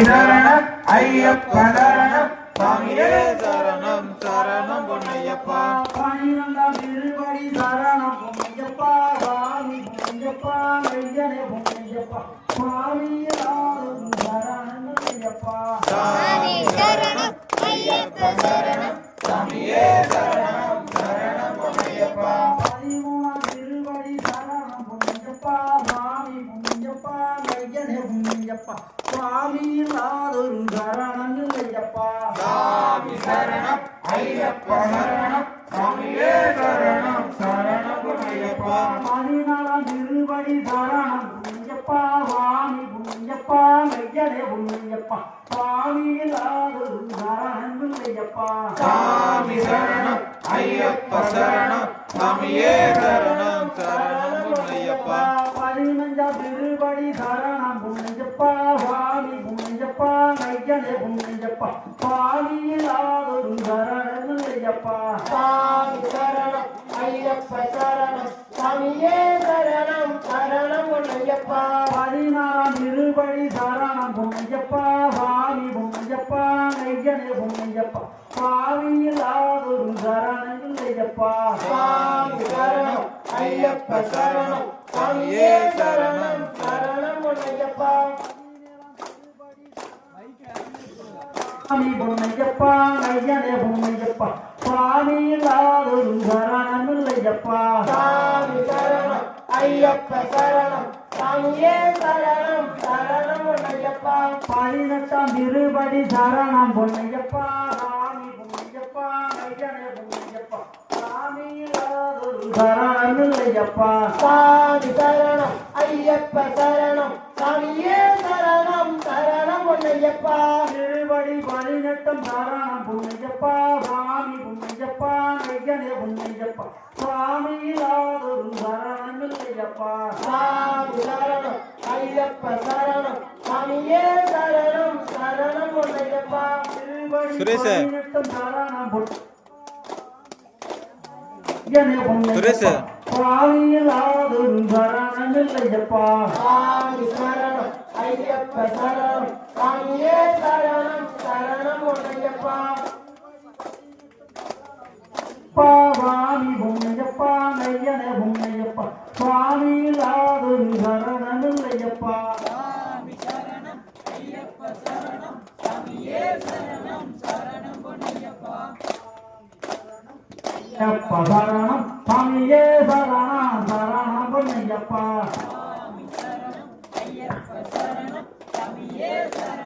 சரணம் ஐயப்ப சரணம் சாமியே சரணம் சரணம் பொன்னையப்பா. 12ஆம் திருப்படி சரணம் பொன்னையப்பா சாமி பொன்னையப்பா ஐயனே பொன்னையப்பா சுவாமியாரும் சரணம் ஐயப்பா. சாமி சரணம் ஐயப்ப சரணம் சாமியே சரணம் சரணம் பொன்னையப்பா. 13ஆம் திருப்படி சரணம் பொன்னையப்பா சாமி பொன்னையப்பா ஐயனே பொன்னையப்பா சுவாமியாரும் சரணம் ஐயப்பா. சாமி சரணம் ஐயப்ப சரணம் சாமியே சரணம் சரணம் பொன்னையப்பா. 14ஆம் திருப்படி சரணம் பொன்னையப்பா சாமி பொன்னையப்பா ஐயனே பொன்னையப்பா சுவாமியாரும் சரணம் ஐயப்பா. சாமி சரணம் ஐயப்ப சரணம் சாமியே சரணம் சரணம் பொன்னையப்பா. 15ஆம் திருப்படி சரணம் பொன்னையப்பா சாமி பொன்னையப்பா ஐயனே பொன்னையப்பா சுவாமியாரும் சரணம் ஐயப்பா. சாமி சரணம் ஐயப்ப சரணம் சாமியே சரணம் சரணம் பொன்னையப்பா. 16ஆம் திருப்படி சரணம் பொன்னையப்பா சாமி பொன்னையப்பா ஐயனே பொன்னையப்பா சுவாமியாரும் சரணம் ஐயப்பா. சாமி சரணம் ஐயப்ப சரணம் சாமியே சரணம் சரணம் பொன்னையப்பா. சாமி பொன்னையப்பா ஐயனே பொன்னையப்பா சுவாமியாரும் சரணம் ஐயப்பா. சாமி சரணம் ஐயப்ப சரணம் சாமியே சரணம் சரணம் பொன்னையப்பா. 18ஆம் திருப்படி சரணம் பொன்னையப்பா சாமி பொன்னையப்பா ஐயனே பொன்னையப்பா சுவாமியாரும் சரணம் ஐயப்பா. சாமி சரணம் ஐயப்ப சரணம் சாமியே சரணம் சரணம் பொன்னையப்பா. திருப்படி 18ஆம் சரணம் பொன்னையப்பா சாமி பொன்னையப்பா ஐயனே பொன்னையப்பா சுவாமியாரும் சரணம் ஐயப்பா. சாமி சரணம் ஐயப்ப சரணம் சாமியே சரணம் சரணம் பொன்னையப்பா. திருப்படி சுரேஷ். 18ஆம் சரணம் ஐயனே பொன்னையப்பா சுவாமியாரும் சரணம் ஐயப்பா. சாமி சரணம் ஐயப்ப சரணம் சாமியே சரணம் சரணம் பொன்னையப்பா. சுவாமி பொன்னையப்பா ஐயனே பொன்னையப்பா சுவாமியாரும் சரணம் ஐயப்பா. ஐயப்ப சரணம் சாமியே சரணம் சரணம் பொன்னையப்பா.